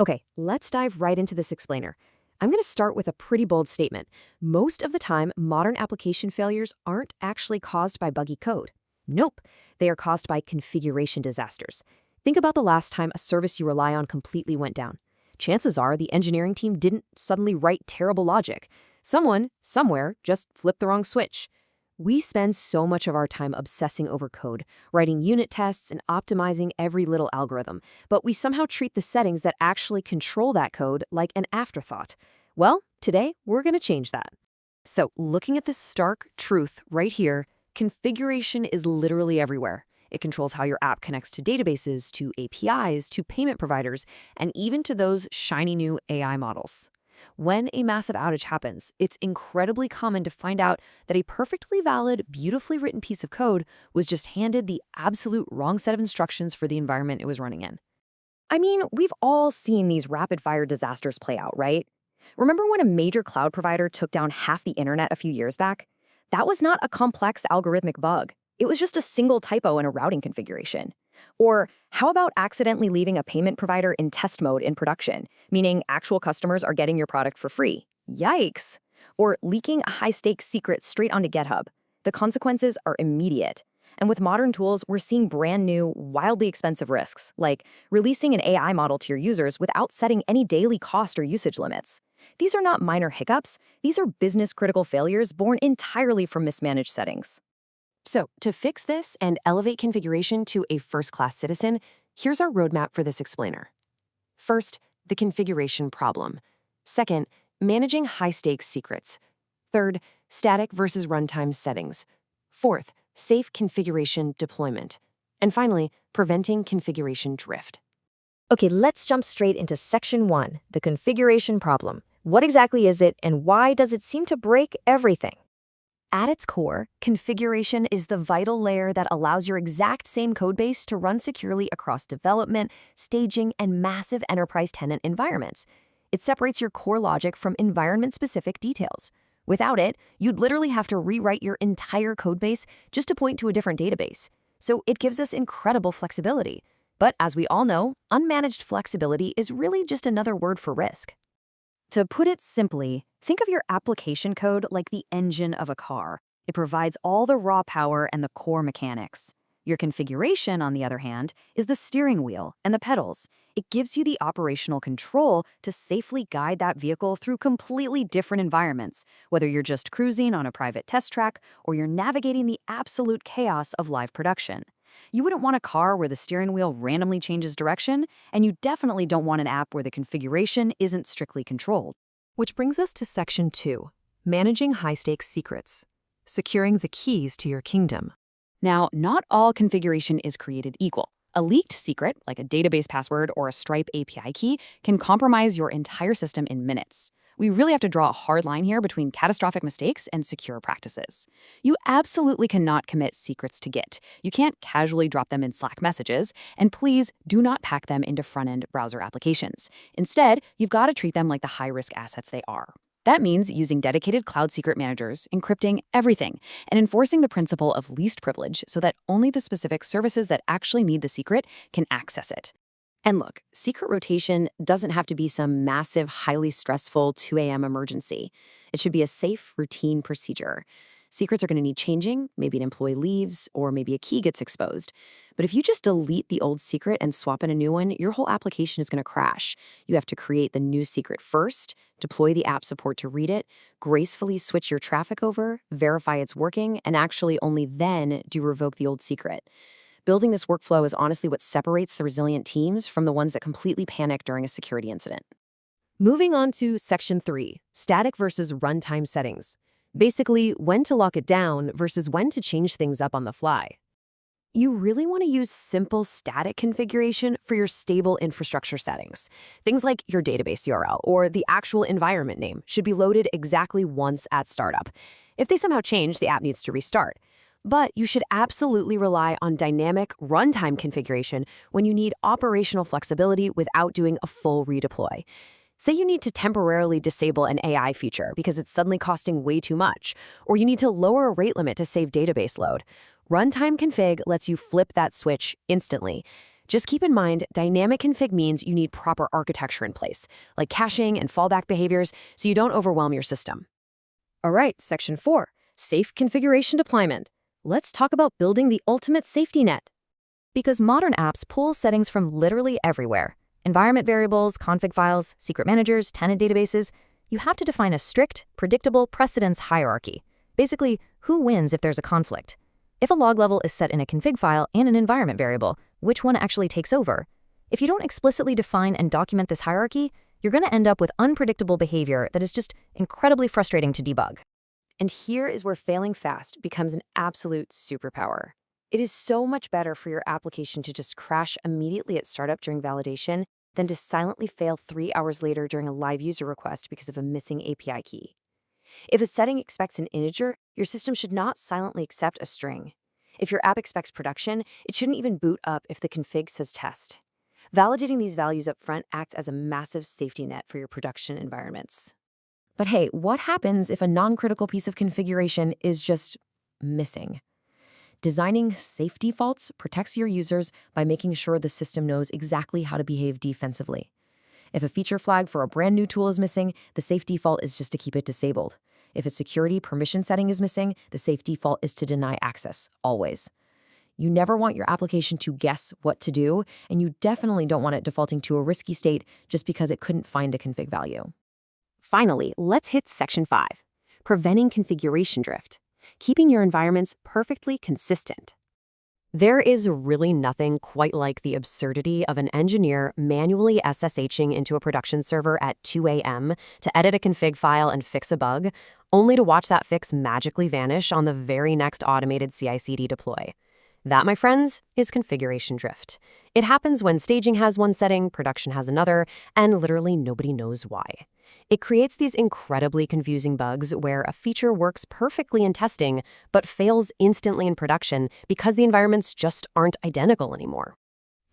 Okay, let's dive right into this explainer. I'm going to start with a pretty bold statement. Most of the time, modern application failures aren't actually caused by buggy code. Nope, they are caused by configuration disasters. Think about the last time a service you rely on completely went down. Chances are the engineering team didn't suddenly write terrible logic. Someone, somewhere, just flipped the wrong switch. We spend so much of our time obsessing over code, writing unit tests and optimizing every little algorithm, but we somehow treat the settings that actually control that code like an afterthought. Well, today we're going to change that. So, looking at this stark truth right here, configuration is literally everywhere. It controls how your app connects to databases, to APIs, to payment providers, and even to those shiny new AI models. When a massive outage happens, it's incredibly common to find out that a perfectly valid, beautifully written piece of code was just handed the absolute wrong set of instructions for the environment it was running in. I mean, we've all seen these rapid-fire disasters play out, right? Remember when a major cloud provider took down half the internet a few years back? That was not a complex algorithmic bug. It was just a single typo in a routing configuration. Or how about accidentally leaving a payment provider in test mode in production, meaning actual customers are getting your product for free? Yikes! Or leaking a high-stakes secret straight onto GitHub. The consequences are immediate. And with modern tools, we're seeing brand new, wildly expensive risks, like releasing an AI model to your users without setting any daily cost or usage limits. These are not minor hiccups. These are business-critical failures born entirely from mismanaged settings. So, to fix this and elevate configuration to a first-class citizen, here's our roadmap for this explainer. First, the configuration problem. Second, managing high-stakes secrets. Third, static versus runtime settings. Fourth, safe configuration deployment. And finally, preventing configuration drift. Okay, let's jump straight into Section 1, the configuration problem. What exactly is it, and why does it seem to break everything? At its core, configuration is the vital layer that allows your exact same codebase to run securely across development, staging, and massive enterprise tenant environments. It separates your core logic from environment-specific details. Without it, you'd literally have to rewrite your entire codebase just to point to a different database. So it gives us incredible flexibility. But as we all know, unmanaged flexibility is really just another word for risk. To put it simply, think of your application code like the engine of a car. It provides all the raw power and the core mechanics. Your configuration, on the other hand, is the steering wheel and the pedals. It gives you the operational control to safely guide that vehicle through completely different environments, whether you're just cruising on a private test track or you're navigating the absolute chaos of live production. You wouldn't want a car where the steering wheel randomly changes direction, and you definitely don't want an app where the configuration isn't strictly controlled. Which brings us to Section 2, managing high-stakes secrets, securing the keys to your kingdom. Now, not all configuration is created equal. A leaked secret, like a database password or a Stripe API key, can compromise your entire system in minutes. We really have to draw a hard line here between catastrophic mistakes and secure practices. You absolutely cannot commit secrets to Git. You can't casually drop them in Slack messages, and please do not pack them into front-end browser applications. Instead, you've got to treat them like the high-risk assets they are. That means using dedicated cloud secret managers, encrypting everything, and enforcing the principle of least privilege so that only the specific services that actually need the secret can access it. And look, secret rotation doesn't have to be some massive, highly stressful 2 a.m. emergency. It should be a safe, routine procedure. Secrets are going to need changing, maybe an employee leaves, or maybe a key gets exposed. But if you just delete the old secret and swap in a new one, your whole application is going to crash. You have to create the new secret first, deploy the app support to read it, gracefully switch your traffic over, verify it's working, and actually only then do you revoke the old secret. Building this workflow is honestly what separates the resilient teams from the ones that completely panic during a security incident. Moving on to Section 3, static versus runtime settings. Basically, when to lock it down versus when to change things up on the fly. You really want to use simple static configuration for your stable infrastructure settings. Things like your database URL or the actual environment name should be loaded exactly once at startup. If they somehow change, the app needs to restart. But you should absolutely rely on dynamic runtime configuration when you need operational flexibility without doing a full redeploy. Say you need to temporarily disable an AI feature because it's suddenly costing way too much, or you need to lower a rate limit to save database load. Runtime config lets you flip that switch instantly. Just keep in mind, dynamic config means you need proper architecture in place, like caching and fallback behaviors, so you don't overwhelm your system. All right, Section 4, Safe Configuration Deployment. Let's talk about building the ultimate safety net. Because modern apps pull settings from literally everywhere, environment variables, config files, secret managers, tenant databases, you have to define a strict, predictable precedence hierarchy. Basically, who wins if there's a conflict? If a log level is set in a config file and an environment variable, which one actually takes over? If you don't explicitly define and document this hierarchy, you're going to end up with unpredictable behavior that is just incredibly frustrating to debug. And here is where failing fast becomes an absolute superpower. It is so much better for your application to just crash immediately at startup during validation than to silently fail 3 hours later during a live user request because of a missing API key. If a setting expects an integer, your system should not silently accept a string. If your app expects production, it shouldn't even boot up if the config says test. Validating these values up front acts as a massive safety net for your production environments. But hey, what happens if a non-critical piece of configuration is just missing? Designing safe defaults protects your users by making sure the system knows exactly how to behave defensively. If a feature flag for a brand new tool is missing, the safe default is just to keep it disabled. If a security permission setting is missing, the safe default is to deny access, always. You never want your application to guess what to do, and you definitely don't want it defaulting to a risky state just because it couldn't find a config value. Finally, let's hit Section 5, Preventing Configuration Drift. Keeping your environments perfectly consistent. There is really nothing quite like the absurdity of an engineer manually SSHing into a production server at 2 a.m. to edit a config file and fix a bug, only to watch that fix magically vanish on the very next automated CI/CD deploy. That, my friends, is configuration drift. It happens when staging has one setting, production has another, and literally nobody knows why. It creates these incredibly confusing bugs where a feature works perfectly in testing, but fails instantly in production because the environments just aren't identical anymore.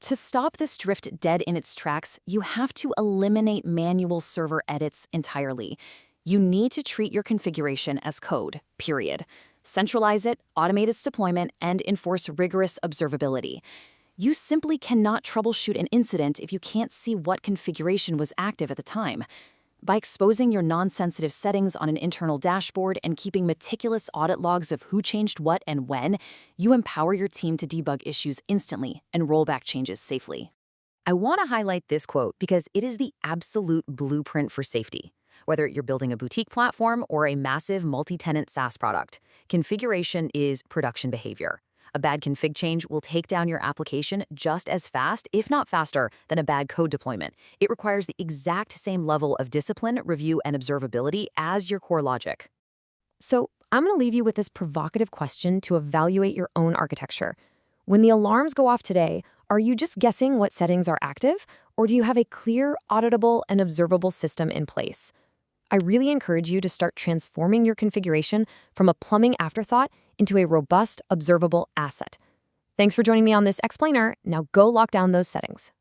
To stop this drift dead in its tracks, you have to eliminate manual server edits entirely. You need to treat your configuration as code, period. Centralize it, automate its deployment, and enforce rigorous observability. You simply cannot troubleshoot an incident if you can't see what configuration was active at the time. By exposing your non-sensitive settings on an internal dashboard and keeping meticulous audit logs of who changed what and when, you empower your team to debug issues instantly and roll back changes safely. I want to highlight this quote because it is the absolute blueprint for safety. Whether you're building a boutique platform or a massive multi-tenant SaaS product, configuration is production behavior. A bad config change will take down your application just as fast, if not faster, than a bad code deployment. It requires the exact same level of discipline, review, and observability as your core logic. So I'm going to leave you with this provocative question to evaluate your own architecture. When the alarms go off today, are you just guessing what settings are active, or do you have a clear, auditable, and observable system in place? I really encourage you to start transforming your configuration from a plumbing afterthought into a robust, observable asset. Thanks for joining me on this explainer. Now go lock down those settings.